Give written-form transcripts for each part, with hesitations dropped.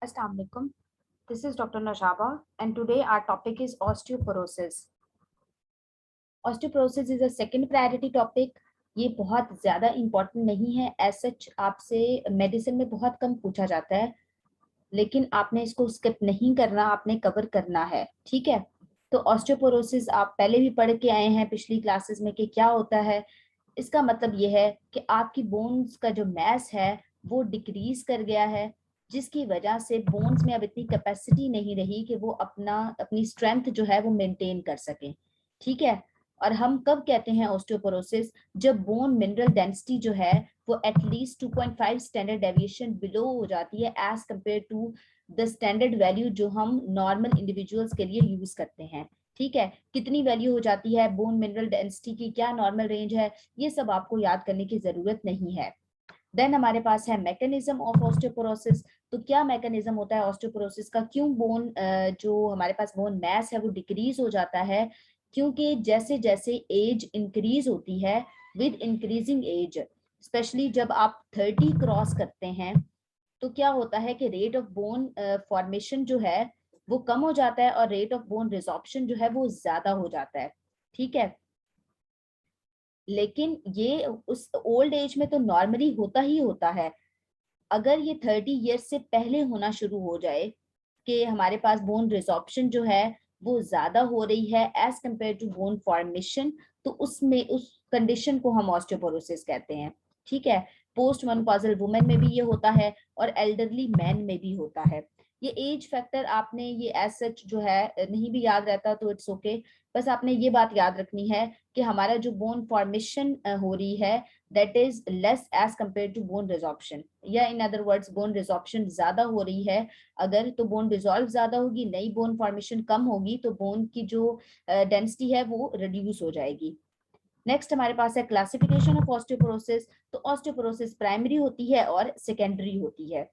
Assalamu alaikum. This is Dr. Nashaba, and today our topic is osteoporosis. Osteoporosis is a second priority topic. ये बहुत ज़्यादा important नहीं है, as such आपसे medicine में बहुत कम पूछा जाता है, लेकिन आपने इसको स्किप नहीं करना, आपने कवर करना है, ठीक है। तो ऑस्टियोपोरोसिस आप पहले भी पढ़ के आए हैं पिछली क्लासेस में कि क्या होता है। इसका मतलब ये है कि आपकी बोन्स का जो मैस है वो डिक्रीज कर गया है, जिसकी वजह से बोन्स में अब इतनी कैपेसिटी नहीं रही कि वो अपनी स्ट्रेंथ जो है वो मेंटेन कर सकें, ठीक है। और हम कब कहते हैं ऑस्टियोपोरोसिस, जब बोन मिनरल डेंसिटी जो है वो एटलीस्ट 2.5 स्टैंडर्ड डेविएशन बिलो हो जाती है as compare to the standard value जो हम नॉर्मल इंडिविजुअल्स के लिए यूज करते हैं, ठीक है। कितनी वैल्यू हो जाती है बोन मिनरल डेंसिटी की, क्या नॉर्मल रेंज है, ये सब आपको याद करने की जरूरत नहीं है। देन हमारे पास है मैकेनिज्म ऑफ ऑस्टियोपोरोसिस। तो क्या मैकेनिज्म होता है ऑस्टियोपोरोसिस का, क्यों बोन जो हमारे पास बोन मैस है वो डिक्रीज हो जाता है, क्योंकि जैसे जैसे एज इंक्रीज होती है, विद इंक्रीजिंग एज, स्पेशली जब आप 30 क्रॉस करते हैं, तो क्या होता है कि रेट ऑफ बोन फॉर्मेशन जो है वो कम हो जाता है और रेट ऑफ बोन रिजॉर्प्शन जो है वो ज्यादा हो जाता है, ठीक है। लेकिन ये उस ओल्ड एज में तो नॉर्मली होता ही होता है। अगर ये 30 ईयर्स से पहले होना शुरू हो जाए कि हमारे पास बोन रिजॉर्प्शन जो है वो ज्यादा हो रही है as compare to bone formation, तो उसमें उस कंडीशन को हम ऑस्टियोपोरोसिस कहते हैं, ठीक है। पोस्ट मेनोपॉजल वुमेन में भी ये होता है और एल्डरली मैन में भी होता है। ये एज फैक्टर आपने ये एज सच जो है नहीं भी याद रहता तो इट्स ओके, बस आपने ये बात याद रखनी है कि हमारा जो बोन फॉर्मेशन हो रही है that is less as compare to bone resorption, या in other words bone resorption ज्यादा हो रही है अगर, तो बोन डिजॉल्व ज्यादा होगी, नई बोन फॉर्मेशन कम होगी, तो बोन की जो डेंसिटी है वो रिड्यूस हो जाएगी। नेक्स्ट हमारे पास है क्लासिफिकेशन ऑफ ऑस्टियोपोरोसिस। तो ऑस्टियोपोरोसिस प्राइमरी होती है और सेकेंडरी होती है।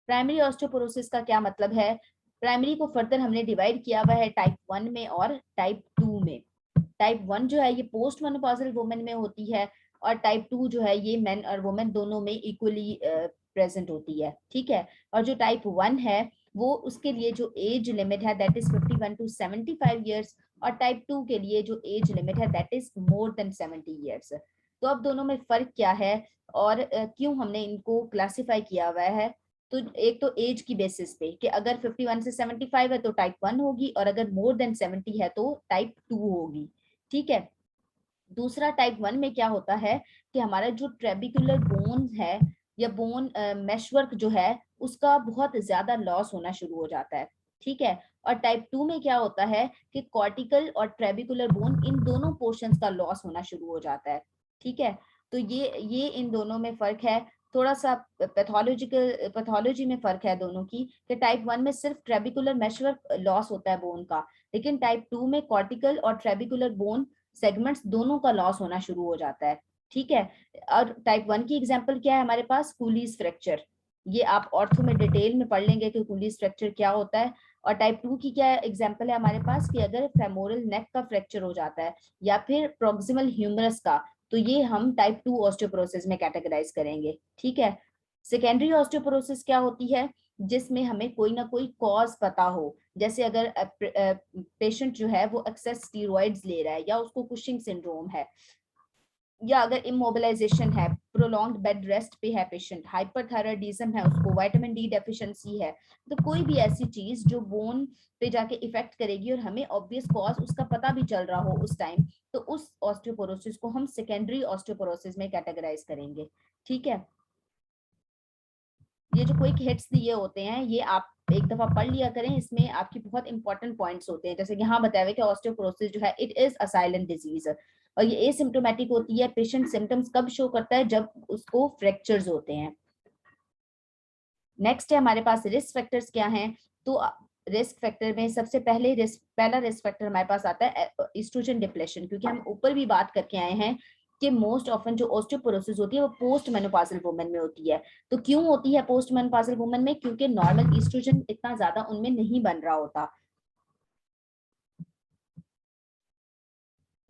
प्राइमरी ऑस्टियोपोरोसिस का क्या मतलब है, प्राइमरी को फर्दर हमने डिवाइड किया हुआ है टाइप 1 में और टाइप 2 में। टाइप 1 जो है ये पोस्ट मेनोपॉजल वुमेन में होती है, और टाइप 2 जो है ये मेन और वुमेन दोनों में इक्वली प्रेजेंट होती है, ठीक है। और जो टाइप 1 है वो उसके लिए जो एज लिमिट है दैट इज 51 टू 75 ईयर्स, और टाइप 2 के लिए जो एज लिमिट है that is more than 70 years. तो अब दोनों में फर्क क्या है और क्यों हमने इनको क्लासिफाई किया हुआ है। तो एक तो एज की बेसिस पे कि अगर 51 से 75 है तो टाइप 1 होगी, और अगर मोर देन 70 है तो टाइप 2 होगी, ठीक है। दूसरा टाइप 1 में क्या होता है कि हमारा जो ट्रेबिकुलर बोन है या बोन मेशवर्क जो है उसका बहुत ज्यादा लॉस होना शुरू हो जाता है, ठीक है। और टाइप 2 में क्या होता है कि कॉर्टिकल और ट्रेबिकुलर बोन इन दोनों पोर्शंस का लॉस होना शुरू हो जाता है, ठीक है। तो ये इन दोनों में फर्क है। थोड़ा सा पैथोलॉजी में फर्क है दोनों की, कि टाइप 1 में सिर्फ ट्रेबिकुलर मेशवर्क लॉस होता है बोन का, लेकिन टाइप 2 में कॉर्टिकल और ट्रेबिकुलर बोन सेगमेंट्स दोनों का लॉस होना शुरू हो जाता है, ठीक है। और टाइप 1 की एग्जांपल क्या है हमारे पास, कूलीज फ्रैक्चर, ये आप ऑर्थो में डिटेल में पढ़ लेंगे कि कूलीज फ्रैक्चर क्या होता है। और टाइप 2 की क्या एग्जांपल है हमारे पास कि अगर फेमोरल नेक का फ्रैक्चर हो जाता है या फिर प्रोक्सिमल ह्यूमरस का, तो ये हम टाइप 2 ऑस्टियोपोरोसिस में कैटेगराइज करेंगे, ठीक है। सेकेंडरी ऑस्टियोपोरोसिस क्या होती है, जिसमें हमें कोई ना कोई कॉज पता हो, जैसे अगर पेशेंट जो है वो एक्सेस स्टीरॉइड्स ले रहा है, या उसको कुशिंग सिंड्रोम है, या अगर इमोबिलाइजेशन है, प्रोलॉन्ग्ड बेड रेस्ट पे है पेशेंट, हाइपरथायराइडिज्म है, उसको विटामिन डी डेफिशिएंसी है, तो कोई भी ऐसी चीज जो बोन पे जाके इफेक्ट करेगी और हमें ऑब्वियस कॉज उसका पता भी चल रहा हो उस टाइम, तो उस ऑस्टियोपोरोसिस को हम सेकेंडरी ऑस्टियोपोरोसिस में कैटेगराइज करेंगे, ठीक है। ये जो क्विक हिट्स दिए होते हैं ये आप एक दफा पढ़ लिया करें, इसमें आपकी बहुत इंपॉर्टेंट पॉइंट्स होते हैं, जैसे कि यहाँ बताया हुआ कि ऑस्टियोपोरोसिस जो है it is a silent disease, और ये एसिम्प्टोमेटिक होती है। पेशेंट सिम्टम्स कब शो करता है, जब उसको फ्रैक्चर्स होते हैं। नेक्स्ट है हमारे पास रिस्क फैक्टर्स क्या हैं। तो रिस्क फैक्टर में सबसे पहला रिस्क फैक्टर हमारे पास आता है एस्ट्रोजन डिप्लेशन, क्योंकि हम ऊपर भी बात करके आए हैं कि मोस्ट ऑफन जो ऑस्टियोपोरोसिस होती है वो पोस्ट मेनोपॉजल वुमेन में होती है। तो क्यों होती है पोस्ट मेनोपॉजल वुमेन में, क्योंकि नॉर्मल एस्ट्रोजन इतना ज्यादा उनमें नहीं बन रहा होता।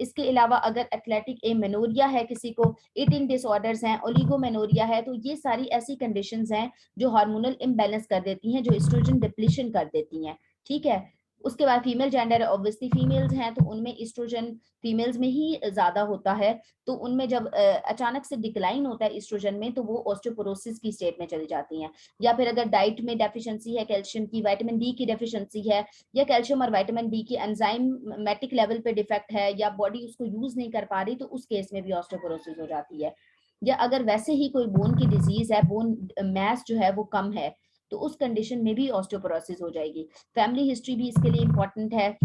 इसके अलावा अगर एथलेटिक एमेनोरिया है, किसी को ईटिंग डिसऑर्डर्स हैं, ओलिगोमेनोरिया है, तो ये सारी ऐसी कंडीशंस हैं जो हार्मोनल इम्बैलेंस कर देती हैं, जो एस्ट्रोजन डिप्लीशन कर देती हैं। ठीक है, उसके बाद फीमेल जेंडर, ऑब्वियसली फीमेल्स हैं तो उनमें एस्ट्रोजन फीमेल्स में ही ज्यादा होता है, तो उनमें जब अचानक से डिक्लाइन होता है एस्ट्रोजन में तो वो ऑस्टियोपोरोसिस की स्टेट में चली जाती हैं। या फिर अगर डाइट में डेफिशिएंसी है, कैल्शियम की, विटामिन डी की डेफिशिएंसी है, या कैल्शियम और विटामिन डी की एंजाइमेटिक लेवल पे डिफेक्ट है, या बॉडी उसको यूज नहीं कर पा रही, तो उस केस में भी ऑस्टियोपोरोसिस हो जाती है। या अगर वैसे ही कोई बोन की डिजीज है, बोन मैस जो है वो कम है, तो उस कंडीशन में भी ऑस्टियोपोरोसिस हो जाएगी। फैमिली हिस्ट्री भी इसके लिए इंपॉर्टेंट है।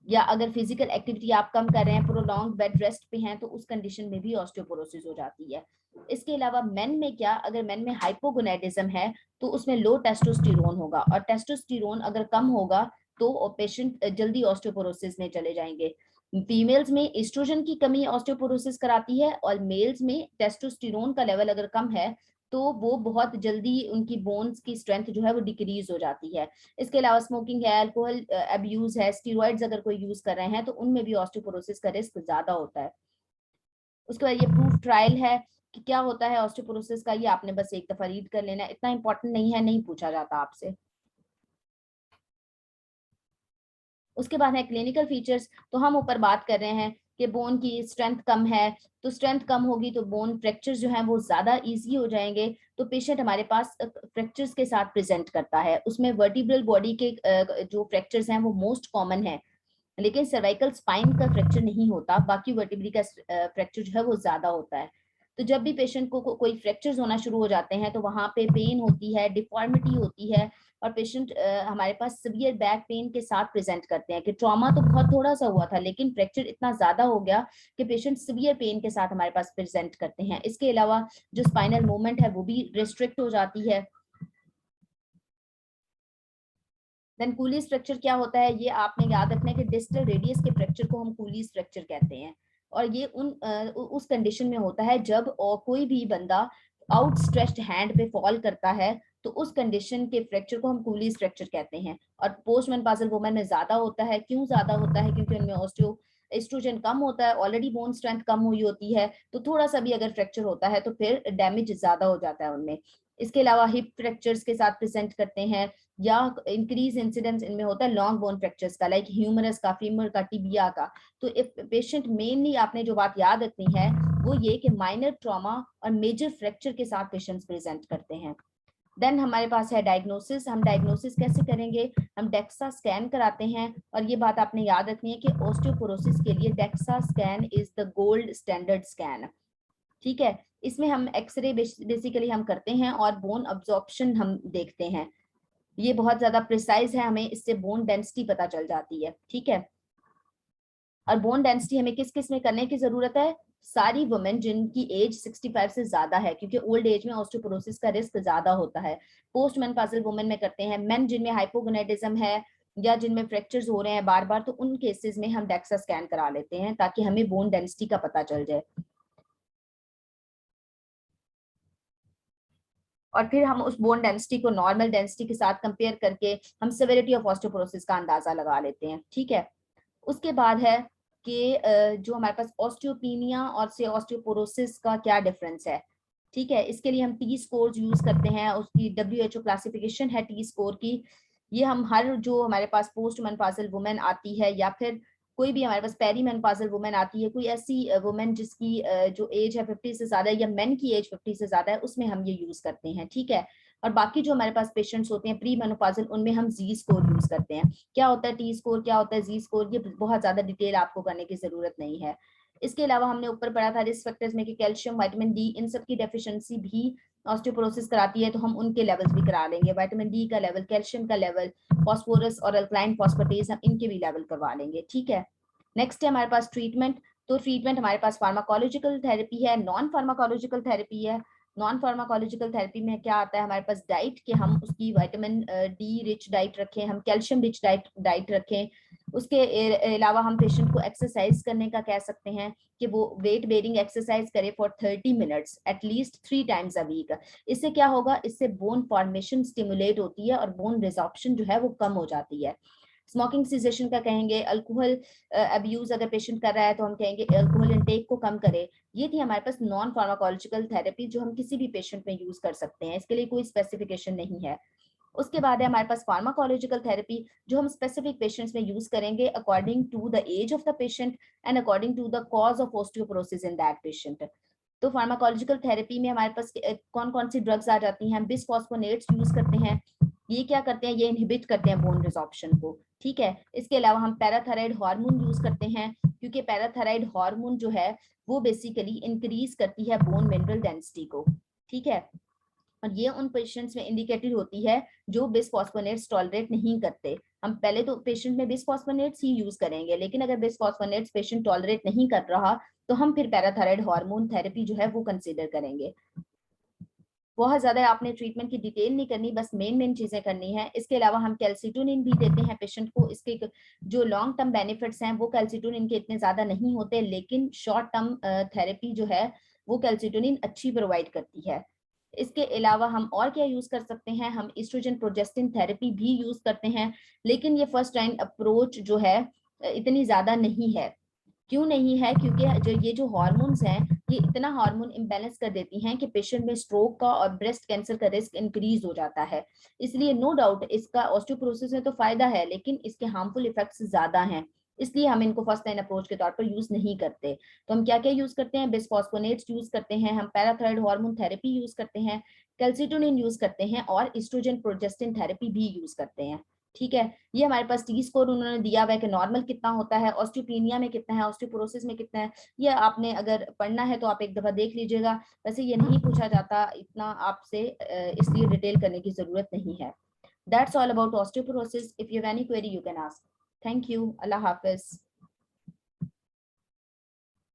या अगर फिजिकल एक्टिविटी आप कम कर रहे हैं, प्रोलॉन्ग बेड रेस्ट पे हैं, तो उस कंडीशन में भी ऑस्टियोपोरोसिस हो जाती है। इसके अलावा मेन में क्या, अगर मेन में हाइपोगोनाडिज्म है तो उसमें लो टेस्टोस्टेरोन होगा, और टेस्टोस्टेरोन अगर कम होगा तो पेशेंट जल्दी ऑस्टियोपोरोसिस में चले जाएंगे। फीमेल्स में एस्ट्रोजन की कमी ऑस्टियोपोरोसिस कराती है, और मेल्स में टेस्टोस्टेरोन का लेवल अगर कम है तो वो बहुत जल्दी उनकी बोन्स की स्ट्रेंथ जो है वो डिक्रीज हो जाती है। इसके अलावा स्मोकिंग है, अल्कोहल अब्यूज है, स्टीरॉइड्स अगर कोई यूज कर रहे हैं तो उनमें भी ऑस्टियोपोरोसिस का रिस्क ज्यादा होता है। उसके बाद ये प्रूफ ट्रायल है कि क्या होता है ऑस्टियोपोरोसिस का, ये आपने बस एक दफा रीड कर लेना, इतना इंपॉर्टेंट नहीं है, नहीं पूछा जाता आपसे। उसके बाद है क्लिनिकल फीचर्स, तो हम ऊपर बात कर रहे हैं कि बोन की स्ट्रेंथ कम है, तो स्ट्रेंथ कम होगी तो बोन फ्रैक्चर्स जो हैं वो ज्यादा इजी हो जाएंगे, तो पेशेंट हमारे पास फ्रैक्चर्स के साथ प्रेजेंट करता है। उसमें वर्टिब्रल बॉडी के जो फ्रैक्चर्स हैं वो मोस्ट कॉमन है, लेकिन सर्वाइकल स्पाइन का फ्रैक्चर नहीं होता, बाकी वर्टिब्री का फ्रैक्चर जो है वो ज्यादा होता है। तो जब भी पेशेंट को कोई फ्रैक्चर्स होना शुरू हो जाते हैं तो वहां पे पेन होती है, डिफॉर्मिटी होती है, और पेशेंट हमारे पास सीवियर बैक पेन के साथ प्रेजेंट करते हैं कि ट्रॉमा तो बहुत थोड़ा सा हुआ था लेकिन फ्रैक्चर इतना ज्यादा हो गया कि पेशेंट सीवियर पेन के साथ हमारे पास प्रेजेंट करते हैं। इसके अलावा जो स्पाइनल मूवमेंट है वो भी रिस्ट्रिक्ट हो जाती है। देन कूलीज फ्रैक्चर क्या होता है, ये आपने याद रखना है कि डिस्टल रेडियस के फ्रैक्चर को हम कूलीज फ्रैक्चर कहते हैं, और ये उस कंडीशन में होता है जब कोई भी बंदा आउटस्ट्रेच्ड हैंड पे फॉल करता है, तो उस कंडीशन के फ्रैक्चर को हम कूलीज फ्रैक्चर कहते हैं। और पोस्ट मेनोपॉजल वुमेन में ज्यादा होता है, क्यों ज्यादा होता है, क्योंकि उनमें ऑस्टियो एस्ट्रोजन कम होता है, ऑलरेडी बोन स्ट्रेंथ कम हुई होती है, तो थोड़ा सा भी अगर फ्रैक्चर होता है तो फिर डैमेज ज्यादा हो जाता है उनमें। इसके अलावा हिप फ्रैक्चर्स के साथ प्रेजेंट करते हैं, या इंक्रीज इंसिडेंस इनमें होता है लॉन्ग बोन फ्रैक्चर्स का, लाइक ह्यूमरस का, फीमर का, टिबिया का। तो इफ पेशेंट मेनली आपने जो बात याद रखनी है वो ये कि माइनर ट्रॉमा और मेजर फ्रैक्चर के साथ पेशेंट्स प्रेजेंट करते हैं। देन हमारे पास है डायग्नोसिस। हम डायग्नोसिस कैसे करेंगे, हम डेक्सा स्कैन कराते हैं, और ये बात आपने याद रखनी है कि ऑस्टियोपोरोसिस के लिए DEXA scan is the gold standard scan. ठीक है, इसमें हम एक्सरे बेसिकली हम करते हैं और बोन अब्जॉर्प्शन हम देखते हैं, ये बहुत ज्यादा प्रिसाइज है, हमें इससे बोन डेंसिटी पता चल जाती है। ठीक है, और बोन डेंसिटी हमें किस किस में करने की जरूरत है, सारी वुमेन जिनकी एज 65 से ज्यादा है, क्योंकि ओल्ड एज में ऑस्टियोपोरोसिस का रिस्क ज्यादा होता है। पोस्ट मेनोपॉजल वुमेन में करते हैं, मेन जिनमें हाइपोगोनाडिज्म है या जिनमें फ्रैक्चर्स हो रहे हैं बार बार, तो उन केसेस में हम डेक्सा स्कैन करा लेते हैं ताकि हमें बोन डेंसिटी का पता चल जाए। और फिर हम उस बोन डेंसिटी को नॉर्मल डेंसिटी के साथ कंपेयर करके हम सेवेरिटी ऑफ ऑस्टियोपोरोसिस का अंदाजा लगा लेते हैं। ठीक है, उसके बाद है कि जो हमारे पास ऑस्टियोपीनिया और से ऑस्टियोपोरोसिस का क्या डिफरेंस है। ठीक है, इसके लिए हम टी स्कोर यूज करते हैं, उसकी WHO क्लासिफिकेशन है टी स्कोर की। ये हम हर जो हमारे पास पोस्ट मेनोपॉजल वुमेन आती है, या फिर कोई भी हमारे पास पेरी मेनोपॉजल वुमेन आती है, कोई ऐसी वुमेन जिसकी जो एज है 50 से ज्यादा, या मेन की एज 50 से ज्यादा है, उसमें हम ये यूज करते हैं। ठीक है, और बाकी जो हमारे पास पेशेंट्स होते हैं प्री मेनोपॉजल, उनमें हम जी स्कोर यूज करते हैं। क्या होता है टी स्कोर, क्या होता है जी स्कोर, ये बहुत ज्यादा डिटेल आपको करने की जरूरत नहीं है। इसके अलावा हमने ऊपर पढ़ा था रिस्क फैक्टर्स में कि कैल्शियम, विटामिन डी, इन सब की डेफिशिएंसी भी ऑस्टियोपोरोसिस कराती है, तो हम उनके लेवल्स भी करा लेंगे, विटामिन डी का लेवल, कैल्शियम का लेवल, फास्फोरस और अल्कलाइन फॉस्फेटेज, हम इनके भी लेवल करवा लेंगे। ठीक है, नेक्स्ट है हमारे पास ट्रीटमेंट। तो ट्रीटमेंट हमारे पास फार्माकोलॉजिकल थेरेपी है, नॉन फार्माकोलॉजिकल थेरेपी है। नॉन फार्माकोलॉजिकल थेरेपी में क्या आता है हमारे पास, डाइट के हम उसकी विटामिन डी रिच डाइट रखें, हम कैल्शियम रिच डाइट रखें। उसके अलावा हम पेशेंट को एक्सरसाइज करने का कह सकते हैं कि वो वेट बेरिंग एक्सरसाइज करे for 30 minutes at least 3 times a week. इससे क्या होगा, इससे बोन फॉर्मेशन स्टिमुलेट होती है और बोन रिजॉर्प्शन जो है वो कम हो जाती है। स्मोकिंग सीजेशन का कहेंगे, अल्कोहल अब्यूज अगर पेशेंट कर रहा है तो हम कहेंगे अल्कोहल इनटेक को कम करे। ये थी हमारे पास नॉन फार्माकोलॉजिकल थेरेपी जो हम किसी भी पेशेंट में यूज कर सकते हैं, इसके लिए कोई स्पेसिफिकेशन नहीं है। उसके बाद है हमारे पास फार्माकोलॉजिकल थेरेपी जो हम स्पेसिफिक पेशेंट्स में यूज करेंगे according to the age of the patient and according to the cause of osteoporosis in that patient. तो फार्माकोलॉजिकल थेरेपी में हमारे पास कौन कौन सी ड्रग्स आ जाती हैं, हम बिसफॉस्फोनेट्स यूज करते हैं। ये क्या करते हैं, ये इनहिबिट करते हैं बोन रिजॉर्प्शन को, ठीक है। इसके अलावा हम पैराथायराइड हार्मोन यूज करते हैं, क्योंकि पैराथायराइड हार्मोन जो है वो बेसिकली इंक्रीज करती है बोन मिनरल डेंसिटी को, ठीक है। और ये उन पेशेंट्स में इंडिकेटेड होती है जो बिसफॉस्फोनेट्स टॉलरेट नहीं करते। हम पहले तो पेशेंट में बिसफॉस्फोनेट्स ही यूज करेंगे, लेकिन अगर बिसफॉस्फोनेट्स पेशेंट टॉलरेट नहीं कर रहा तो हम फिर पैराथायराइड हार्मोन थेरेपी जो है वो कंसीडर करेंगे। बहुत ज्यादा आपने ट्रीटमेंट की डिटेल नहीं करनी, बस मेन चीजें करनी है। इसके अलावा हम कैल्सिटोनिन भी देते हैं पेशेंट को। इसके जो लॉन्ग टर्म बेनिफिट्स हैं वो कैल्सिटोनिन के इतने ज्यादा नहीं होते, लेकिन शॉर्ट टर्म थेरेपी जो है वो कैल्सिटोनिन अच्छी प्रोवाइड करती है। इसके अलावा हम और क्या यूज कर सकते हैं, हम एस्ट्रोजन प्रोजेस्टिन थेरेपी भी यूज करते हैं, लेकिन ये फर्स्ट लाइन अप्रोच जो है इतनी ज्यादा नहीं है। क्यों नहीं है, क्योंकि जो हार्मोन्स हैं ये इतना हार्मोन इम्बैलेंस कर देती हैं कि पेशेंट में स्ट्रोक का और ब्रेस्ट कैंसर का रिस्क इंक्रीज हो जाता है। इसलिए नो डाउट इसका ऑस्टियोपोरोसिस में तो फायदा है, लेकिन इसके हार्मफुल इफेक्ट्स ज्यादा हैं, इसलिए हम इनको फर्स्ट लाइन अप्रोच के तौर पर यूज नहीं करते। तो हम क्या क्या यूज करते हैं, बिसफॉस्फोनेट्स यूज करते हैं, हम पैराथायराइड हार्मोन थेरेपी यूज करते हैं, कैल्सिटोनिन यूज करते हैं और एस्ट्रोजन प्रोजेस्टिन थेरेपी भी यूज करते हैं, ठीक है। ये हमारे पास टी स्कोर उन्होंने दिया हुआ है कि नॉर्मल कितना होता है, ऑस्टियोपेनिया में कितना है, ऑस्टियोपोरोसिस में कितना है। ये आपने अगर पढ़ना है तो आप एक दफा देख लीजिएगा। वैसे ये नहीं पूछा जाता इतना आपसे, इसलिए डिटेल करने की जरूरत नहीं है। That's all about osteoporosis. If you have any query, you can ask. Thank you. Allah Hafiz.